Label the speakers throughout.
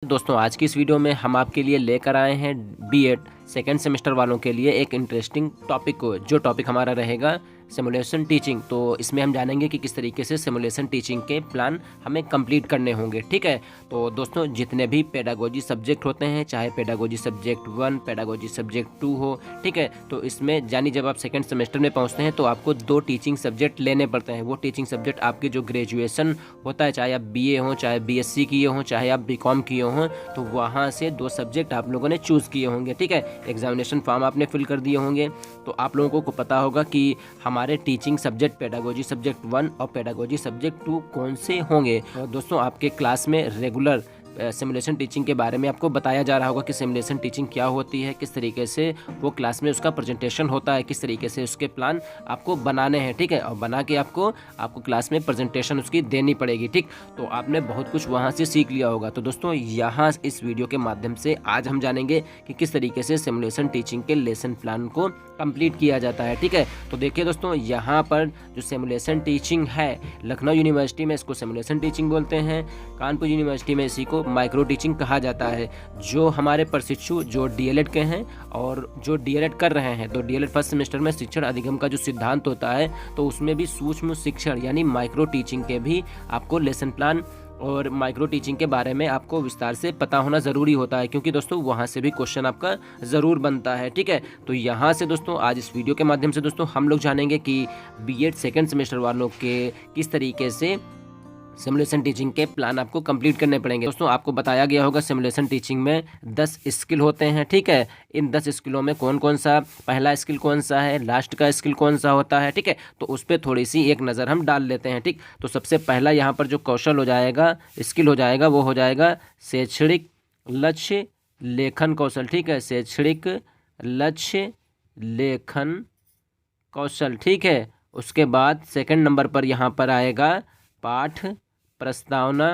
Speaker 1: दोस्तों आज की इस वीडियो में हम आपके लिए लेकर आए हैं बीएड सेकेंड सेमेस्टर वालों के लिए एक इंटरेस्टिंग टॉपिक को। जो टॉपिक हमारा रहेगा सिमुलेशन टीचिंग। तो इसमें हम जानेंगे कि किस तरीके से सिमुलेशन टीचिंग के प्लान हमें कंप्लीट करने होंगे। ठीक है, तो दोस्तों जितने भी पेडागोजी सब्जेक्ट होते हैं, चाहे पेडागोजी सब्जेक्ट 1 पेडागोजी सब्जेक्ट 2 हो, ठीक है, तो इसमें यानी जब आप सेकेंड सेमेस्टर में पहुंचते हैं तो आपको 2 टीचिंग सब्जेक्ट लेने पड़ते हैं। वो टीचिंग सब्जेक्ट आपके जो ग्रेजुएशन होता है, चाहे आप बीए हो, चाहे बीएससी किए हों, चाहे आप बीकॉम किए हों, तो वहाँ से 2 सब्जेक्ट आप लोगों ने चूज़ किए होंगे। ठीक है, एग्जामिनेशन फॉर्म आपने फिल कर दिए होंगे, तो आप लोगों को पता होगा कि हमारे टीचिंग सब्जेक्ट पेडागोजी सब्जेक्ट 1 और पेडागोजी सब्जेक्ट 2 कौन से होंगे। और दोस्तों आपके क्लास में रेगुलर सिमुलेशन टीचिंग के बारे में आपको बताया जा रहा होगा कि सिमुलेशन टीचिंग क्या होती है, किस तरीके से वो क्लास में उसका प्रेजेंटेशन होता है, किस तरीके से उसके प्लान आपको बनाने हैं। ठीक है, और बना के आपको क्लास में प्रेजेंटेशन उसकी देनी पड़ेगी। ठीक, तो आपने बहुत कुछ वहाँ से सीख लिया होगा। तो दोस्तों यहाँ इस वीडियो के माध्यम से आज हम जानेंगे कि किस तरीके से सिमुलेशन टीचिंग के लेसन प्लान को कंप्लीट किया जाता है। ठीक है, तो देखिए दोस्तों यहाँ पर जो सिमुलेशन टीचिंग है, लखनऊ यूनिवर्सिटी में इसको सिमुलेशन टीचिंग बोलते हैं, कानपुर यूनिवर्सिटी में इसी को माइक्रो टीचिंग कहा जाता है। जो हमारे प्रशिक्षु जो डीएलएड के हैं और जो डीएलएड कर रहे हैं, तो डीएलएड फर्स्ट सेमेस्टर में शिक्षण अधिगम का जो सिद्धांत होता है, तो उसमें भी सूक्ष्म शिक्षण यानी माइक्रो टीचिंग के भी आपको लेसन प्लान और माइक्रो टीचिंग के बारे में आपको विस्तार से पता होना ज़रूरी होता है, क्योंकि दोस्तों वहाँ से भी क्वेश्चन आपका ज़रूर बनता है। ठीक है, तो यहाँ से दोस्तों आज इस वीडियो के माध्यम से दोस्तों हम लोग जानेंगे कि बीएड सेकेंड सेमेस्टर वालों के किस तरीके से सिमुलेशन टीचिंग के प्लान आपको कंप्लीट करने पड़ेंगे। दोस्तों आपको बताया गया होगा सिमुलेशन टीचिंग में 10 स्किल होते हैं। ठीक है, इन 10 स्किलों में कौन कौन सा पहला स्किल कौन सा है, लास्ट का स्किल कौन सा होता है। ठीक है, तो उस पर थोड़ी सी एक नज़र हम डाल लेते हैं। ठीक, तो सबसे पहला यहाँ पर जो कौशल हो जाएगा, स्किल हो जाएगा, वो हो जाएगा शैक्षणिक लक्ष्य लेखन कौशल। ठीक है, शैक्षणिक लक्ष्य लेखन कौशल। ठीक है, उसके बाद सेकंड नंबर पर यहाँ पर आएगा पाठ प्रस्तावना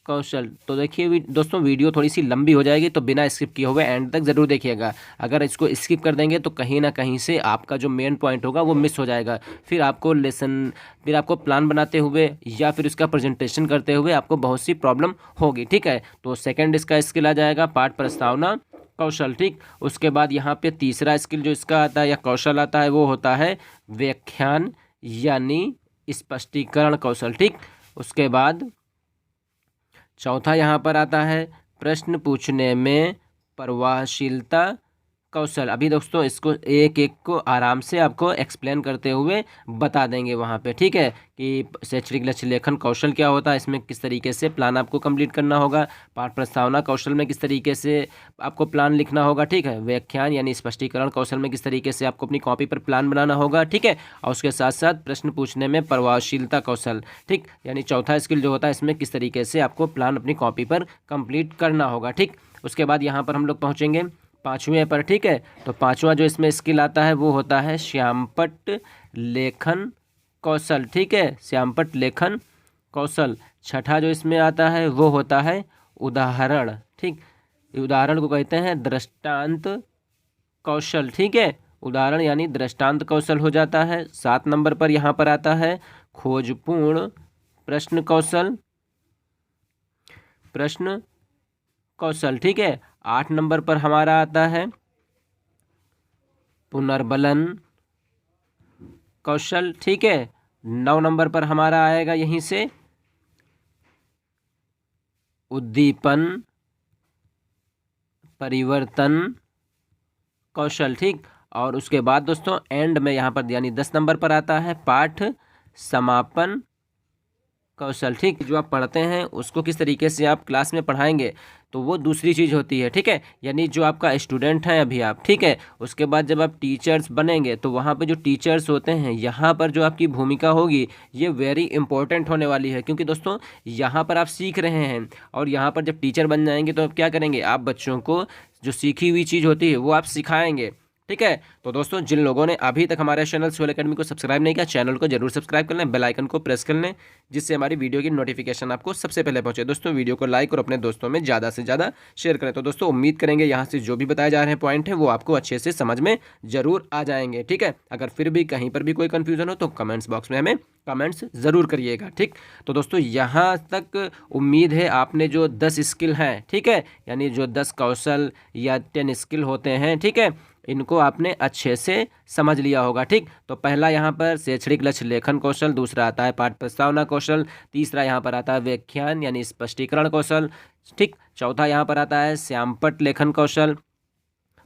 Speaker 1: कौशल। तो देखिए दोस्तों वीडियो थोड़ी सी लंबी हो जाएगी, तो बिना स्किप किए हुए एंड तक ज़रूर देखिएगा। अगर इसको स्किप कर देंगे तो कहीं ना कहीं से आपका जो मेन पॉइंट होगा वो मिस हो जाएगा। फिर आपको प्लान बनाते हुए या फिर उसका प्रेजेंटेशन करते हुए आपको बहुत सी प्रॉब्लम होगी। ठीक है, तो सेकेंड इसका स्किल आ जाएगा पाठ प्रस्तावना कौशल। ठीक, उसके बाद यहाँ पे तीसरा स्किल जो इसका आता है या कौशल आता है वो होता है व्याख्यान यानी स्पष्टीकरण कौशल। ठीक, उसके बाद चौथा यहाँ पर आता है प्रश्न पूछने में प्रभावशीलता कौशल। अभी दोस्तों इसको एक एक को आराम से आपको एक्सप्लेन करते हुए बता देंगे वहाँ पे। ठीक है, कि शैक्षणिक लक्ष्य लेखन कौशल क्या होता है, इसमें किस तरीके से प्लान आपको कंप्लीट करना होगा, पाठ प्रस्तावना कौशल में किस तरीके से आपको प्लान लिखना होगा। ठीक है, व्याख्यान यानी स्पष्टीकरण कौशल में किस तरीके से आपको अपनी कॉपी पर प्लान बनाना होगा। ठीक है, और उसके साथ साथ प्रश्न पूछने में प्रभावशीलता कौशल। ठीक, यानी चौथा स्किल जो होता है इसमें किस तरीके से आपको प्लान अपनी कॉपी पर कंप्लीट करना होगा। ठीक, उसके बाद यहाँ पर हम लोग पहुँचेंगे पाँचवें पर। ठीक है, तो पाँचवा जो इसमें स्किल आता है वो होता है श्यामपट्ट लेखन कौशल। ठीक है, श्यामपट्ट लेखन कौशल। छठा जो इसमें आता है वो होता है उदाहरण। ठीक, उदाहरण को कहते हैं दृष्टांत कौशल। ठीक है, उदाहरण यानी दृष्टांत कौशल हो जाता है। 7 नंबर पर यहाँ पर आता है खोजपूर्ण प्रश्न कौशल कौशल। ठीक है, 8 नंबर पर हमारा आता है पुनर्बलन कौशल। ठीक है, 9 नंबर पर हमारा आएगा यहीं से उद्दीपन परिवर्तन कौशल। ठीक, और उसके बाद दोस्तों एंड में यहाँ पर यानी 10 नंबर पर आता है पाठ समापन कौशल। ठीक, जो आप पढ़ते हैं उसको किस तरीके से आप क्लास में पढ़ाएंगे, तो वो दूसरी चीज़ होती है। ठीक है, यानी जो आपका स्टूडेंट है अभी आप, ठीक है, उसके बाद जब आप टीचर्स बनेंगे तो वहाँ पे जो टीचर्स होते हैं, यहाँ पर जो आपकी भूमिका होगी ये वेरी इंपॉर्टेंट होने वाली है। क्योंकि दोस्तों यहाँ पर आप सीख रहे हैं और यहाँ पर जब टीचर बन जाएंगे तो आप क्या करेंगे, आप बच्चों को जो सीखी हुई चीज़ होती है वो आप सिखाएंगे। ठीक है। तो दोस्तों जिन लोगों ने अभी तक हमारे चैनल सोल एकेडमी को सब्सक्राइब नहीं किया, चैनल को जरूर सब्सक्राइब कर लें, बेल आइकन को प्रेस कर लें, जिससे हमारी वीडियो की नोटिफिकेशन आपको सबसे पहले पहुंचे। दोस्तों वीडियो को लाइक और अपने दोस्तों में ज़्यादा से ज़्यादा शेयर करें। तो दोस्तों उम्मीद करेंगे यहाँ से जो भी बताए जा रहे हैं पॉइंट है वो आपको अच्छे से समझ में जरूर आ जाएंगे। ठीक है, अगर फिर भी कहीं पर भी कोई कन्फ्यूजन हो तो कमेंट्स बॉक्स में हमें कमेंट्स ज़रूर करिएगा। ठीक, तो दोस्तों यहाँ तक उम्मीद है आपने जो 10 स्किल हैं, ठीक है, यानी जो 10 कौशल या 10 स्किल होते हैं, ठीक है, इनको आपने अच्छे से समझ लिया होगा। ठीक, तो पहला यहाँ पर शैक्षणिक लक्ष्य लेखन कौशल, दूसरा आता है पाठ प्रस्तावना कौशल, तीसरा यहाँ पर आता है व्याख्यान यानी स्पष्टीकरण कौशल, ठीक, चौथा यहाँ पर आता है श्यामपट्ट लेखन कौशल,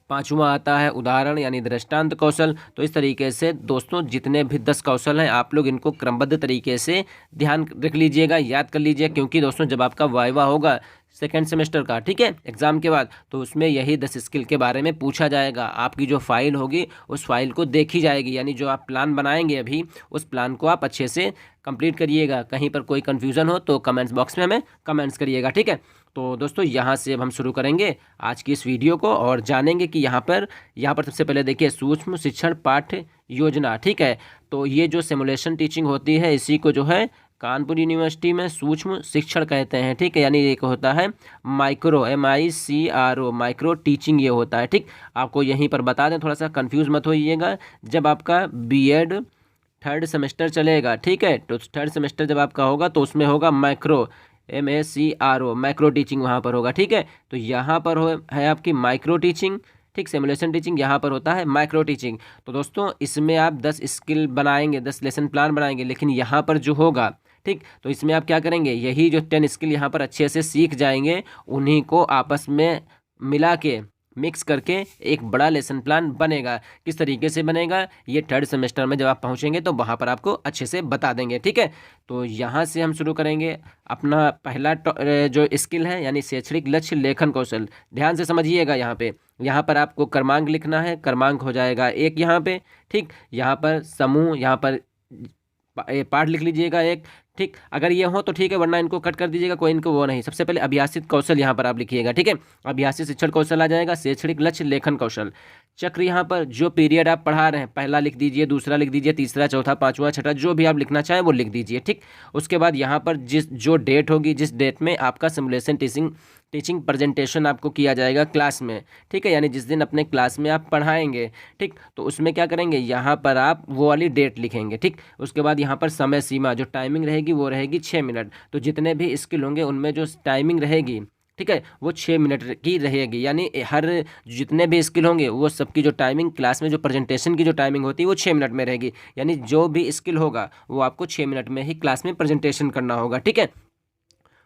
Speaker 1: पांचवा आता है उदाहरण यानी दृष्टांत कौशल। तो इस तरीके से दोस्तों जितने भी 10 कौशल हैं आप लोग इनको क्रमबद्ध तरीके से ध्यान रख लीजिएगा, याद कर लीजिएगा, क्योंकि दोस्तों जब आपका वाइवा होगा सेकेंड सेमेस्टर का, ठीक है, एग्जाम के बाद, तो उसमें यही 10 स्किल के बारे में पूछा जाएगा। आपकी जो फाइल होगी उस फाइल को देखी जाएगी, यानी जो आप प्लान बनाएंगे अभी उस प्लान को आप अच्छे से कंप्लीट करिएगा। कहीं पर कोई कन्फ्यूज़न हो तो कमेंट्स बॉक्स में हमें कमेंट्स करिएगा। ठीक है, तो दोस्तों यहाँ से अब हम शुरू करेंगे आज की इस वीडियो को और जानेंगे कि यहाँ पर सबसे पहले देखिए सूक्ष्म शिक्षण पाठ्य योजना। ठीक है, तो ये जो सिमुलेशन टीचिंग होती है इसी को जो है कानपुर यूनिवर्सिटी में सूक्ष्म शिक्षण कहते हैं। ठीक है, यानी एक होता है माइक्रो MICRO माइक्रो टीचिंग ये होता है। ठीक, आपको यहीं पर बता दें, थोड़ा सा कंफ्यूज मत होइएगा, जब आपका BEd थर्ड सेमेस्टर चलेगा, ठीक है, तो थर्ड सेमेस्टर जब आपका होगा तो उसमें होगा माइक्रो MACRO माइक्रो टीचिंग वहाँ पर होगा। ठीक है, तो यहाँ पर है आपकी माइक्रो टीचिंग, ठीक, सिमुलेशन टीचिंग, यहाँ पर होता है माइक्रो टीचिंग। तो दोस्तों इसमें आप 10 स्किल बनाएंगे, 10 लेसन प्लान बनाएंगे, लेकिन यहाँ पर जो होगा, ठीक, तो इसमें आप क्या करेंगे, यही जो 10 स्किल यहाँ पर अच्छे से सीख जाएंगे उन्हीं को आपस में मिला के मिक्स करके एक बड़ा लेसन प्लान बनेगा। किस तरीके से बनेगा ये थर्ड सेमेस्टर में जब आप पहुंचेंगे तो वहाँ पर आपको अच्छे से बता देंगे। ठीक है, तो यहाँ से हम शुरू करेंगे अपना पहला जो स्किल है यानी शैक्षणिक लक्ष्य लेखन कौशल। ध्यान से समझिएगा, यहाँ पर आपको क्रमांक लिखना है, क्रमांक हो जाएगा 1 यहाँ पे। ठीक, यहाँ पर समूह, यहाँ पर पाठ लिख लीजिएगा 1। ठीक, अगर ये हो तो ठीक है, वरना इनको कट कर दीजिएगा, कोई इनको वो नहीं। सबसे पहले अभ्यासित कौशल यहाँ पर आप लिखिएगा। ठीक है, अभ्यासित शिक्षण कौशल आ जाएगा, शैक्षणिक लक्ष्य लेखन कौशल। चक्र यहाँ पर जो पीरियड आप पढ़ा रहे हैं पहला लिख दीजिए, दूसरा लिख दीजिए, तीसरा, चौथा, पांचवा, छठा, जो भी आप लिखना चाहें वो लिख दीजिए। ठीक, उसके बाद यहाँ पर जो डेट होगी, जिस डेट में आपका सिमुलेशन टीचिंग प्रेजेंटेशन आपको किया जाएगा क्लास में, ठीक है, यानी जिस दिन अपने क्लास में आप पढ़ाएंगे, ठीक, तो उसमें क्या करेंगे, यहाँ पर आप वो वाली डेट लिखेंगे। ठीक, उसके बाद यहाँ पर समय सीमा जो टाइमिंग रहेगी वो रहेगी 6 मिनट। तो जितने भी स्किल होंगे उनमें जो टाइमिंग रहेगी, ठीक है, वो 6 मिनट की रहेगी, यानी हर जितने भी स्किल होंगे वो सबकी जो टाइमिंग क्लास में जो प्रेजेंटेशन की जो टाइमिंग होती है वो 6 मिनट में रहेगी, यानी जो भी स्किल होगा वो आपको 6 मिनट में ही क्लास में प्रेजेंटेशन करना होगा। ठीक है,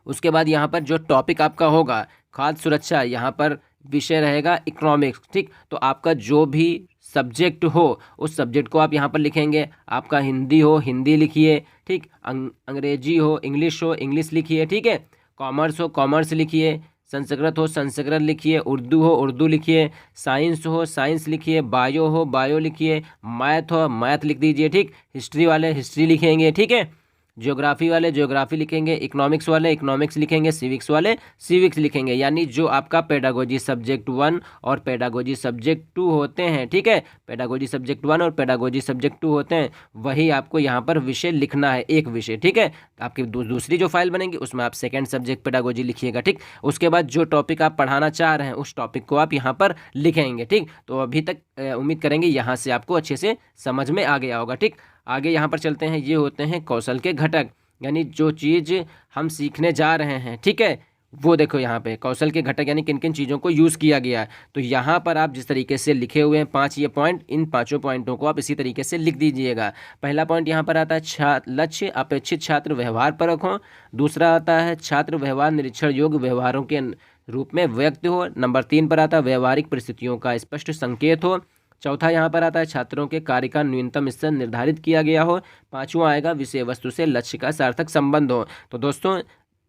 Speaker 1: उसके बाद यहाँ पर जो टॉपिक आपका होगा खाद्य सुरक्षा, यहाँ पर विषय रहेगा इकोनॉमिक्स। ठीक, तो आपका जो भी सब्जेक्ट हो उस सब्जेक्ट को आप यहाँ पर लिखेंगे। आपका हिंदी हो हिंदी लिखिए, ठीक, अंग्रेजी हो इंग्लिश लिखिए, ठीक है, कॉमर्स हो कॉमर्स लिखिए, संस्कृत हो संस्कृत लिखिए, उर्दू हो उर्दू लिखिए, साइंस हो साइंस लिखिए, बायो हो बायो लिखिए, मैथ हो मैथ लिख दीजिए। ठीक, हिस्ट्री वाले हिस्ट्री लिखेंगे, ठीक है, ज्योग्राफी वाले ज्योग्राफी लिखेंगे, इकोनॉमिक्स वाले इकोनॉमिक्स लिखेंगे, सिविक्स वाले सिविक्स लिखेंगे, यानी जो आपका पेडागोजी सब्जेक्ट 1 और पेडागोजी सब्जेक्ट 2 होते हैं, ठीक है, पेडागोजी सब्जेक्ट 1 और पेडागोजी सब्जेक्ट 2 होते हैं, वही आपको यहाँ पर विषय लिखना है, एक विषय। ठीक है, आपकी दूसरी जो फाइल बनेगी उसमें आप सेकेंड सब्जेक्ट पेडागोजी लिखिएगा। ठीक, उसके बाद जो टॉपिक आप पढ़ाना चाह रहे हैं उस टॉपिक को आप यहाँ पर लिखेंगे। ठीक, तो अभी तक उम्मीद करेंगे यहाँ से आपको अच्छे से समझ में आ गया होगा। ठीक, आगे यहाँ पर चलते हैं, ये होते हैं कौशल के घटक, यानी जो चीज़ हम सीखने जा रहे हैं, ठीक है, वो देखो यहाँ पे कौशल के घटक यानी किन किन चीज़ों को यूज़ किया गया है। तो यहाँ पर आप जिस तरीके से लिखे हुए हैं 5 ये पॉइंट, इन 5 पॉइंटों को आप इसी तरीके से लिख दीजिएगा। पहला पॉइंट यहाँ पर आता है लक्ष्य अपेक्षित छात्र व्यवहार परक हो। दूसरा आता है छात्र व्यवहार निरीक्षण योग्य व्यवहारों के रूप में व्यक्त हो। नंबर 3 पर आता है व्यवहारिक परिस्थितियों का स्पष्ट संकेत हो। चौथा यहाँ पर आता है छात्रों के कार्य का न्यूनतम स्तर निर्धारित किया गया हो। पांचवा आएगा विषय वस्तु से लक्ष्य का सार्थक संबंध हो। तो दोस्तों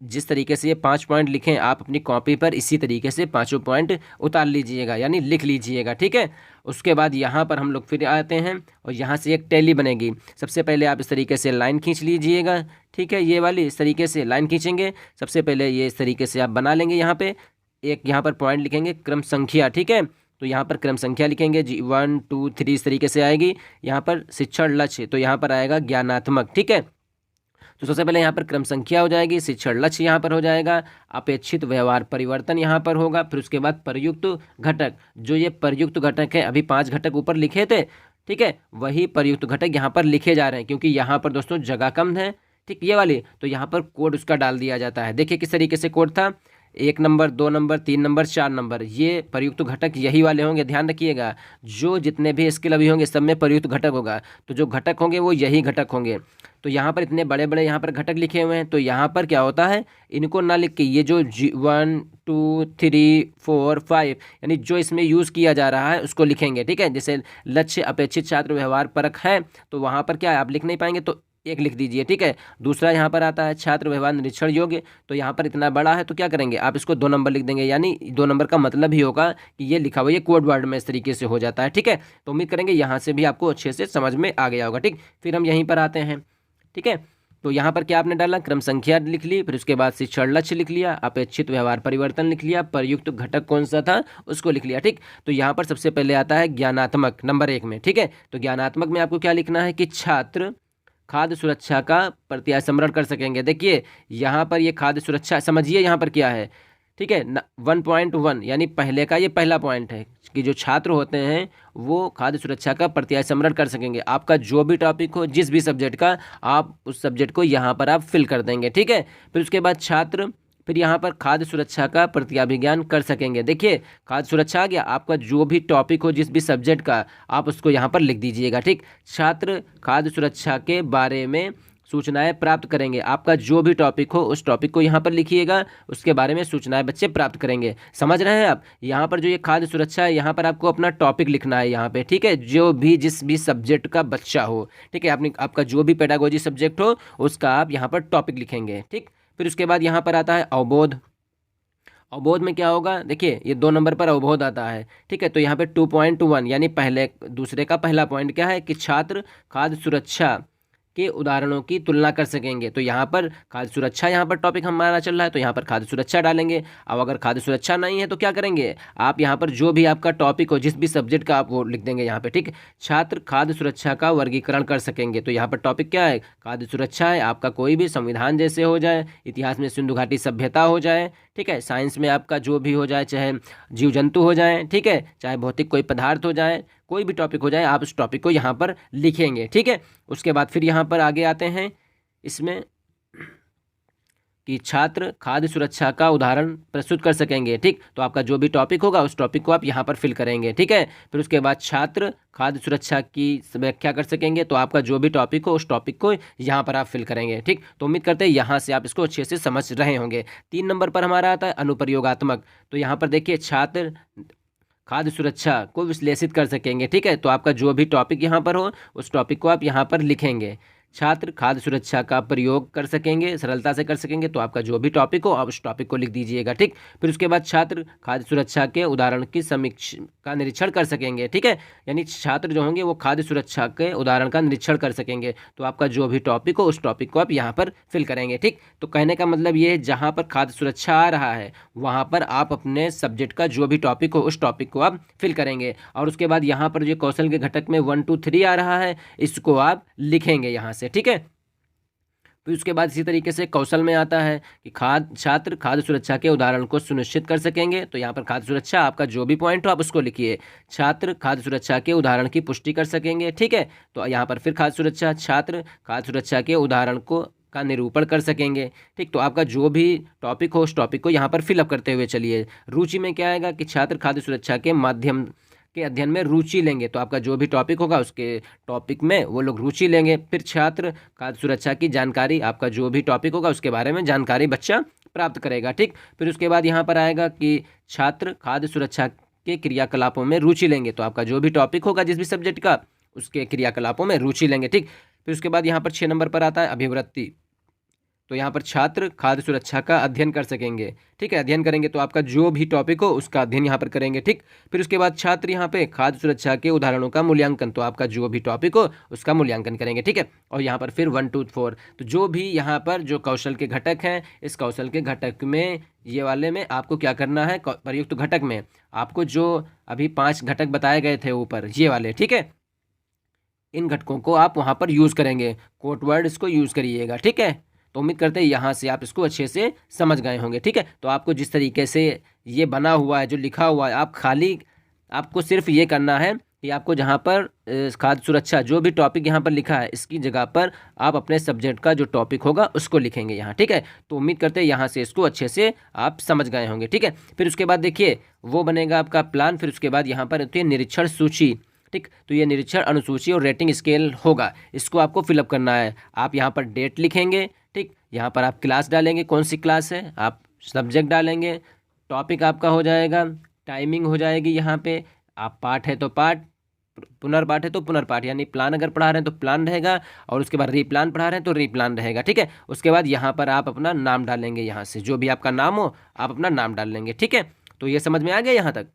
Speaker 1: जिस तरीके से ये 5 पॉइंट लिखें आप अपनी कॉपी पर इसी तरीके से 5 पॉइंट उतार लीजिएगा, यानी लिख लीजिएगा। ठीक है, उसके बाद यहाँ पर हम लोग फिर आते हैं और यहाँ से एक टैली बनेगी। सबसे पहले आप इस तरीके से लाइन खींच लीजिएगा, ठीक है, ये वाली इस तरीके से लाइन खींचेंगे। सबसे पहले ये इस तरीके से आप बना लेंगे, यहाँ पे एक यहाँ पर पॉइंट लिखेंगे क्रम संख्या, ठीक है, तो यहाँ पर क्रम संख्या लिखेंगे जी 1 2 3 इस तरीके से आएगी। यहाँ पर शिक्षण लक्ष्य, तो यहाँ पर आएगा ज्ञानात्मक, ठीक है। तो सबसे पहले यहाँ पर क्रम संख्या हो जाएगी, शिक्षण लक्ष्य यहाँ पर हो जाएगा, अपेक्षित व्यवहार परिवर्तन यहाँ पर होगा, फिर उसके बाद प्रयुक्त घटक, जो ये प्रयुक्त घटक है, अभी 5 घटक ऊपर लिखे थे, ठीक है, वही प्रयुक्त घटक यहाँ पर लिखे जा रहे हैं क्योंकि यहाँ पर दोस्तों जगह कम है, ठीक, ये वाली, तो यहाँ पर कोड उसका डाल दिया जाता है। देखिए किस तरीके से कोड था, 1 नंबर, 2 नंबर, 3 नंबर, 4 नंबर, ये प्रयुक्त घटक यही वाले होंगे। ध्यान रखिएगा, जो जितने भी स्किल अभी होंगे सब में प्रयुक्त घटक होगा, तो जो घटक होंगे वो यही घटक होंगे। तो यहाँ पर इतने बड़े बड़े यहाँ पर घटक लिखे हुए हैं, तो यहाँ पर क्या होता है, इनको ना लिख के ये जो 1 2 3 4 5 यानी जो इसमें यूज़ किया जा रहा है उसको लिखेंगे, ठीक है। जैसे लक्ष्य अपेक्षित छात्र व्यवहार परक है, तो वहाँ पर क्या है, आप लिख नहीं पाएंगे तो एक लिख दीजिए, ठीक है। दूसरा यहाँ पर आता है छात्र व्यवहार निरीक्षण योग्य, तो यहाँ पर इतना बड़ा है तो क्या करेंगे, आप इसको 2 नंबर लिख देंगे, यानी 2 नंबर का मतलब ही होगा कि ये लिखा हुआ ये कोड वर्ड में इस तरीके से हो जाता है, ठीक है। तो उम्मीद करेंगे यहाँ से भी आपको अच्छे से समझ में आ गया होगा, ठीक। फिर हम यहीं पर आते हैं, ठीक है। तो यहाँ पर क्या आपने डाला, क्रम संख्या लिख ली, फिर उसके बाद शिक्षण लक्ष्य लिख लिया, अपेक्षित व्यवहार परिवर्तन लिख लिया, प्रयुक्त घटक कौन सा था उसको लिख लिया, ठीक। तो यहाँ पर सबसे पहले आता है ज्ञानात्मक नंबर 1 में, ठीक है। तो ज्ञानात्मक में आपको क्या लिखना है कि छात्र खाद्य सुरक्षा का प्रत्यास्मरण कर सकेंगे। देखिए यहाँ पर ये खाद्य सुरक्षा, समझिए यहाँ पर क्या है, ठीक है। 1.1 यानी पहले का ये पहला पॉइंट है कि जो छात्र होते हैं वो खाद्य सुरक्षा का प्रत्यास्मरण कर सकेंगे। आपका जो भी टॉपिक हो, जिस भी सब्जेक्ट का, आप उस सब्जेक्ट को यहाँ पर आप फिल कर देंगे, ठीक है। फिर उसके बाद छात्र फिर यहाँ पर खाद्य सुरक्षा का प्रत्याभिज्ञान कर सकेंगे। देखिए खाद्य सुरक्षा आ गया, आपका जो भी टॉपिक हो, जिस भी सब्जेक्ट का, आप उसको यहाँ पर लिख दीजिएगा, ठीक। छात्र खाद्य सुरक्षा के बारे में सूचनाएं प्राप्त करेंगे, आपका जो भी टॉपिक हो उस टॉपिक को यहाँ पर लिखिएगा, उसके बारे में सूचनाएं बच्चे प्राप्त करेंगे। समझ रहे हैं आप, यहाँ पर जो ये खाद्य सुरक्षा है, यहाँ पर आपको अपना टॉपिक लिखना है यहाँ पे, ठीक है। जो भी जिस भी सब्जेक्ट का बच्चा हो, ठीक है, आपने आपका जो भी पेडागोजी सब्जेक्ट हो उसका आप यहाँ पर टॉपिक लिखेंगे, ठीक। फिर उसके बाद यहाँ पर आता है अवबोध। अवबोध में क्या होगा, देखिए ये 2 नंबर पर अवबोध आता है, ठीक है। तो यहाँ पे 2.1 यानी पहले दूसरे का पहला पॉइंट क्या है कि छात्र खाद्य सुरक्षा के उदाहरणों की तुलना कर सकेंगे। तो यहाँ पर खाद्य सुरक्षा, यहाँ पर टॉपिक हमारा चल रहा है तो यहाँ पर खाद्य सुरक्षा डालेंगे। अब अगर खाद्य सुरक्षा नहीं है तो क्या करेंगे, आप यहाँ पर जो भी आपका टॉपिक हो, जिस भी सब्जेक्ट का, आप वो लिख देंगे यहाँ पे, ठीक। छात्र खाद्य सुरक्षा का वर्गीकरण कर सकेंगे, तो यहाँ पर टॉपिक क्या है, खाद्य सुरक्षा है। आपका कोई भी संविधान जैसे हो जाए, इतिहास में सिंधु घाटी सभ्यता हो जाए, ठीक है, साइंस में आपका जो भी हो जाए, चाहे जीव जंतु हो जाए, ठीक है, चाहे भौतिक कोई पदार्थ हो जाए, कोई भी टॉपिक हो जाए, आप उस टॉपिक को यहाँ पर लिखेंगे, ठीक है। उसके बाद फिर यहाँ पर आगे आते हैं इसमें कि छात्र खाद्य सुरक्षा का उदाहरण प्रस्तुत कर सकेंगे, ठीक। तो आपका जो भी टॉपिक होगा उस टॉपिक को आप यहाँ पर फिल करेंगे, ठीक है। फिर उसके बाद छात्र खाद्य सुरक्षा की व्याख्या कर सकेंगे, तो आपका जो भी टॉपिक हो उस टॉपिक को यहाँ पर आप फिल करेंगे, ठीक। तो उम्मीद करते हैं यहाँ से आप इसको अच्छे से समझ रहे होंगे। 3 नंबर पर हमारा आता है अनुप्रयोगात्मक। तो यहाँ पर देखिए छात्र खाद्य सुरक्षा को विश्लेषित कर सकेंगे, ठीक है। तो आपका जो भी टॉपिक यहाँ पर हो उस टॉपिक को आप यहाँ पर लिखेंगे। छात्र खाद्य सुरक्षा का प्रयोग कर सकेंगे, सरलता से कर सकेंगे, तो आपका जो भी टॉपिक हो आप उस टॉपिक को लिख दीजिएगा, ठीक। फिर उसके बाद छात्र खाद्य सुरक्षा के उदाहरण की समीक्षा का निरीक्षण कर सकेंगे, ठीक है। यानी छात्र जो होंगे वो खाद्य सुरक्षा के उदाहरण का निरीक्षण कर सकेंगे, तो आपका जो भी टॉपिक हो उस टॉपिक को आप यहाँ पर फिल करेंगे, ठीक। तो कहने का मतलब ये है, जहाँ पर खाद्य सुरक्षा आ रहा है वहाँ पर आप अपने सब्जेक्ट का जो भी टॉपिक हो उस टॉपिक को आप फिल करेंगे। और उसके बाद यहाँ पर जो कौशल के घटक में 1 2 3 आ रहा है, इसको आप लिखेंगे यहाँ से, ठीक है। फिर उसके बाद इसी तरीके से कौशल में आता है कि छात्र खाद्य सुरक्षा के उदाहरण को सुनिश्चित कर सकेंगे, तो यहाँ पर खाद्य सुरक्षा आपका जो भी पॉइंट हो आप उसको लिखिए। छात्र खाद्य सुरक्षा के उदाहरण की पुष्टि कर सकेंगे, ठीक है। तो यहाँ पर फिर खाद्य सुरक्षा, छात्र खाद्य सुरक्षा के उदाहरण को का निरूपण कर सकेंगे, ठीक। तो आपका जो भी टॉपिक हो उस टॉपिक को यहाँ पर फिलअप करते हुए चलिए। रुचि में क्या आएगा कि छात्र खाद्य सुरक्षा के माध्यम के अध्ययन में रुचि लेंगे, तो आपका जो भी टॉपिक होगा उसके टॉपिक में वो लोग रुचि लेंगे। फिर छात्र खाद्य सुरक्षा की जानकारी, आपका जो भी टॉपिक होगा उसके बारे में जानकारी बच्चा प्राप्त करेगा, ठीक। फिर उसके बाद यहाँ पर आएगा कि छात्र खाद्य सुरक्षा के क्रियाकलापों में रुचि लेंगे, तो आपका जो भी टॉपिक होगा जिस भी सब्जेक्ट का उसके क्रियाकलापों में रुचि लेंगे, ठीक। फिर उसके बाद यहाँ पर 6 नंबर पर आता है अभिवृत्ति। तो यहाँ पर छात्र खाद्य सुरक्षा का अध्ययन कर सकेंगे। ठीक है, अध्ययन करेंगे तो आपका जो भी टॉपिक हो उसका अध्ययन यहाँ पर करेंगे। ठीक, फिर उसके बाद छात्र यहाँ पे खाद्य सुरक्षा के उदाहरणों का मूल्यांकन, तो आपका जो भी टॉपिक हो उसका मूल्यांकन करेंगे। ठीक है, और यहाँ पर फिर 1 2 4, तो जो भी यहाँ पर जो कौशल के घटक हैं, इस कौशल के घटक में ये वाले में आपको क्या करना है, प्रयुक्त घटक में आपको जो अभी 5 घटक बताए गए थे ऊपर ये वाले, ठीक है, इन घटकों को आप वहाँ पर यूज़ करेंगे, कोट वर्ड इसको यूज़ करिएगा। ठीक है, तो उम्मीद करते हैं यहाँ से आप इसको अच्छे से समझ गए होंगे। ठीक है, तो आपको जिस तरीके से ये बना हुआ है, जो लिखा हुआ है, आपको सिर्फ ये करना है कि आपको जहाँ पर खाद्य सुरक्षा जो भी टॉपिक यहाँ पर लिखा है इसकी जगह पर आप अपने सब्जेक्ट का जो टॉपिक होगा उसको लिखेंगे यहाँ। ठीक है, तो उम्मीद करते हैं यहाँ से इसको अच्छे से आप समझ गए होंगे। ठीक है, फिर उसके बाद देखिए वो बनेगा आपका प्लान। फिर उसके बाद यहाँ पर होती है निरीक्षण सूची। ठीक, तो ये निरीक्षण अनुसूची और रेटिंग स्केल होगा, इसको आपको फिलअप करना है। आप यहाँ पर डेट लिखेंगे। ठीक, यहाँ पर आप क्लास डालेंगे, कौन सी क्लास है, आप सब्जेक्ट डालेंगे, टॉपिक आपका हो जाएगा, टाइमिंग हो जाएगी, यहाँ पे आप पाठ है तो पाठ, पुनर्पाठ है तो पुनर्पाठ, यानी प्लान अगर पढ़ा रहे हैं तो प्लान रहेगा, और उसके बाद रीप्लान पढ़ा रहे हैं तो रीप्लान रहेगा। ठीक है, उसके बाद यहाँ पर आप अपना नाम डालेंगे, यहाँ से जो भी आपका नाम हो आप अपना नाम डाल लेंगे। ठीक है, तो ये समझ में आ गया यहाँ तक।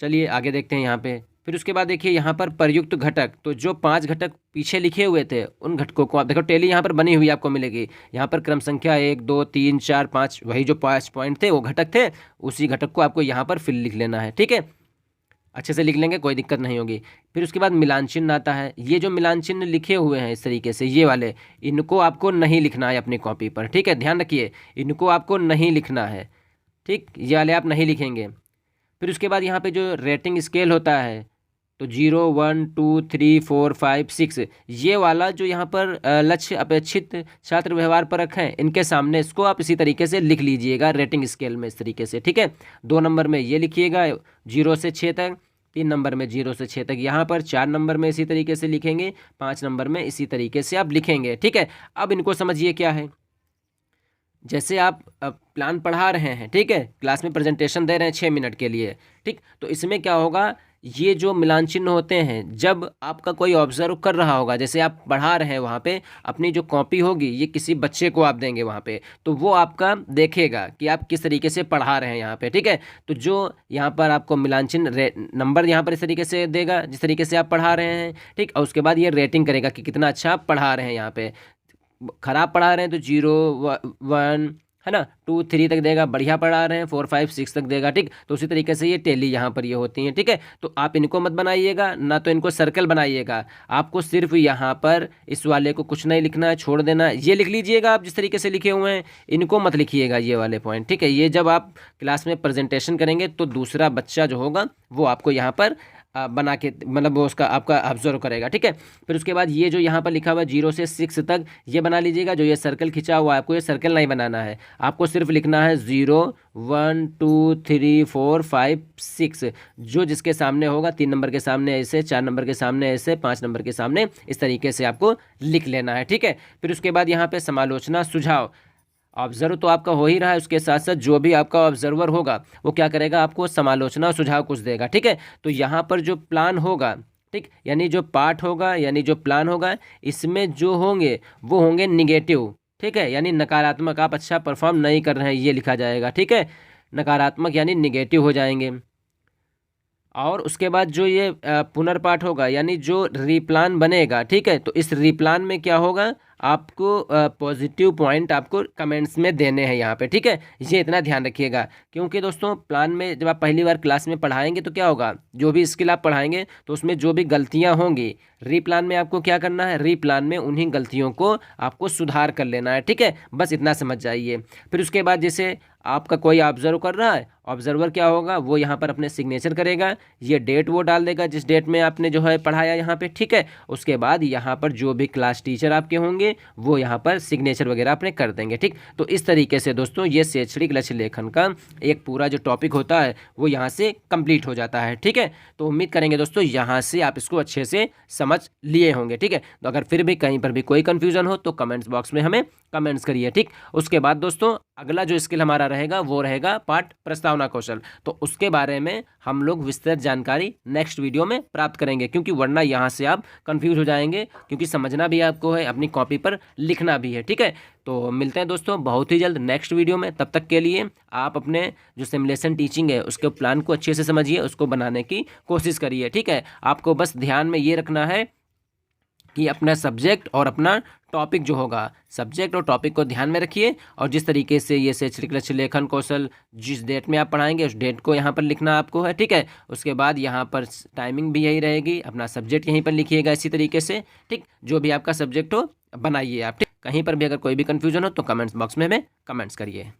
Speaker 1: चलिए आगे देखते हैं यहाँ पे। फिर उसके बाद देखिए यहाँ पर प्रयुक्त घटक, तो जो 5 घटक पीछे लिखे हुए थे उन घटकों को आप देखो, टेली यहाँ पर बनी हुई आपको मिलेगी। यहाँ पर क्रम संख्या 1 2 3 4 5, वही जो 5 पॉइंट थे वो घटक थे, उसी घटक को आपको यहाँ पर फिर लिख लेना है। ठीक है, अच्छे से लिख लेंगे, कोई दिक्कत नहीं होगी। फिर उसके बाद मिलान चिन्ह आता है। ये जो मिलान चिन्ह लिखे हुए हैं इस तरीके से, ये वाले, इनको आपको नहीं लिखना है अपनी कॉपी पर। ठीक है, ध्यान रखिए, इनको आपको नहीं लिखना है। ठीक, ये वाले आप नहीं लिखेंगे। फिर उसके बाद यहाँ पे जो रेटिंग स्केल होता है, तो 0 1 2 3 4 5 6, ये वाला जो यहाँ पर लक्ष्य अपेक्षित छात्र व्यवहार परक हैं, इनके सामने इसको आप इसी तरीके से लिख लीजिएगा रेटिंग स्केल में, इस तरीके से। ठीक है, 2 नंबर में ये लिखिएगा 0 से 6 तक, 3 नंबर में 0 से 6 तक यहाँ पर, 4 नंबर में इसी तरीके से लिखेंगे, 5 नंबर में इसी तरीके से आप लिखेंगे। ठीक है, अब इनको समझिए क्या है। जैसे आप प्लान पढ़ा रहे हैं, ठीक है, क्लास में प्रेजेंटेशन दे रहे हैं 6 मिनट के लिए। ठीक, तो इसमें क्या होगा, ये जो मिलान चिन्ह होते हैं, जब आपका कोई ऑब्जर्व कर रहा होगा, जैसे आप पढ़ा रहे हैं वहाँ पे, अपनी जो कॉपी होगी ये किसी बच्चे को आप देंगे वहाँ पे, तो वो आपका देखेगा कि आप किस तरीके से पढ़ा रहे हैं यहाँ पे। ठीक है, तो जो यहाँ पर आपको मिलान चिन्ह नंबर यहाँ पर इस तरीके से देगा जिस तरीके से आप पढ़ा रहे हैं। ठीक, और उसके बाद ये रेटिंग करेगा कि कितना अच्छा आप पढ़ा रहे हैं। यहाँ पे खराब पढ़ा रहे हैं तो 0 1 है ना, 2 3 तक देगा, बढ़िया पढ़ा रहे हैं 4 5 6 तक देगा। ठीक, तो उसी तरीके से ये टेली यहाँ पर ये होती हैं। ठीक है, तो आप इनको मत बनाइएगा ना, तो इनको सर्कल बनाइएगा, आपको सिर्फ यहाँ पर इस वाले को कुछ नहीं लिखना है, छोड़ देना है। ये लिख लीजिएगा आप जिस तरीके से लिखे हुए हैं, इनको मत लिखिएगा ये वाले पॉइंट। ठीक है, ये जब आप क्लास में प्रेजेंटेशन करेंगे तो दूसरा बच्चा जो होगा वो आपको यहाँ पर बना के, मतलब वो उसका आपका ऑब्जर्व करेगा। ठीक है, फिर उसके बाद ये जो यहाँ पर लिखा हुआ है 0 से 6 तक, ये बना लीजिएगा। जो ये सर्कल खिंचा हुआ है आपको ये सर्कल नहीं बनाना है, आपको सिर्फ लिखना है 0 1 2 3 4 5 6, जो जिसके सामने होगा, 3 नंबर के सामने ऐसे, 4 नंबर के सामने ऐसे, 5 नंबर के सामने, इस तरीके से आपको लिख लेना है। ठीक है, फिर उसके बाद यहाँ पे समालोचना सुझाव, ऑब्जर्व तो आपका हो ही रहा है, उसके साथ साथ जो भी आपका ऑब्जर्वर होगा वो क्या करेगा, आपको समालोचना और सुझाव कुछ देगा। ठीक है, तो यहाँ पर जो प्लान होगा, ठीक, यानी जो पाठ होगा, यानी जो प्लान होगा, इसमें जो होंगे वो होंगे निगेटिव। ठीक है, यानी नकारात्मक, आप अच्छा परफॉर्म नहीं कर रहे हैं ये लिखा जाएगा। ठीक है, नकारात्मक यानी निगेटिव हो जाएंगे। और उसके बाद जो ये पुनर्पाठ होगा, यानी जो रीप्लान बनेगा, ठीक है, तो इस रीप्लान में क्या होगा, आपको पॉजिटिव पॉइंट आपको कमेंट्स में देने हैं यहाँ पे। ठीक है, ये इतना ध्यान रखिएगा, क्योंकि दोस्तों प्लान में जब आप पहली बार क्लास में पढ़ाएंगे तो क्या होगा, जो भी स्किल आप पढ़ाएंगे तो उसमें जो भी गलतियाँ होंगी, रीप्लान में आपको क्या करना है, रीप्लान में उन्हीं गलतियों को आपको सुधार कर लेना है। ठीक है, बस इतना समझ जाइए। फिर उसके बाद जैसे आपका कोई ऑब्जर्व कर रहा है, ऑब्जर्वर क्या होगा, वो यहाँ पर अपने सिग्नेचर करेगा, ये डेट वो डाल देगा जिस डेट में आपने जो है पढ़ाया यहाँ पे। ठीक है, उसके बाद यहाँ पर जो भी क्लास टीचर आपके होंगे वो यहाँ पर सिग्नेचर वगैरह अपने कर देंगे। ठीक, तो इस तरीके से दोस्तों ये शैक्षणिक लक्ष्य लेखन का एक पूरा जो टॉपिक होता है वो यहाँ से कंप्लीट हो जाता है। ठीक है, तो उम्मीद करेंगे दोस्तों यहाँ से आप इसको अच्छे से समझ लिए होंगे। ठीक है, तो अगर फिर भी कहीं पर भी कोई कन्फ्यूजन हो तो कमेंट्स बॉक्स में हमें कमेंट्स करिए। ठीक, उसके बाद दोस्तों अगला जो स्किल हमारा रहेगा वो रहेगा पाठ प्रस्तावना कौशल, तो उसके बारे में हम लोग विस्तृत जानकारी नेक्स्ट वीडियो में प्राप्त करेंगे, क्योंकि वरना यहाँ से आप कंफ्यूज हो जाएंगे, क्योंकि समझना भी आपको है, अपनी कॉपी पर लिखना भी है। ठीक है, तो मिलते हैं दोस्तों बहुत ही जल्द नेक्स्ट वीडियो में। तब तक के लिए आप अपने जो सिमुलेशन टीचिंग है उसके प्लान को अच्छे से समझिए, उसको बनाने की कोशिश करिए। ठीक है, आपको बस ध्यान में ये रखना है कि अपना सब्जेक्ट और अपना टॉपिक जो होगा, सब्जेक्ट और टॉपिक को ध्यान में रखिए, और जिस तरीके से ये शैक्षणिक लक्ष्य लेखन कौशल जिस डेट में आप पढ़ाएंगे उस डेट को यहाँ पर लिखना आपको है। ठीक है, उसके बाद यहाँ पर टाइमिंग भी यही रहेगी, अपना सब्जेक्ट यहीं पर लिखिएगा इसी तरीके से। ठीक, जो भी आपका सब्जेक्ट हो बनाइए आप। ठीक, कहीं पर भी अगर कोई भी कन्फ्यूजन हो तो कमेंट्स बॉक्स में हमें कमेंट्स करिए।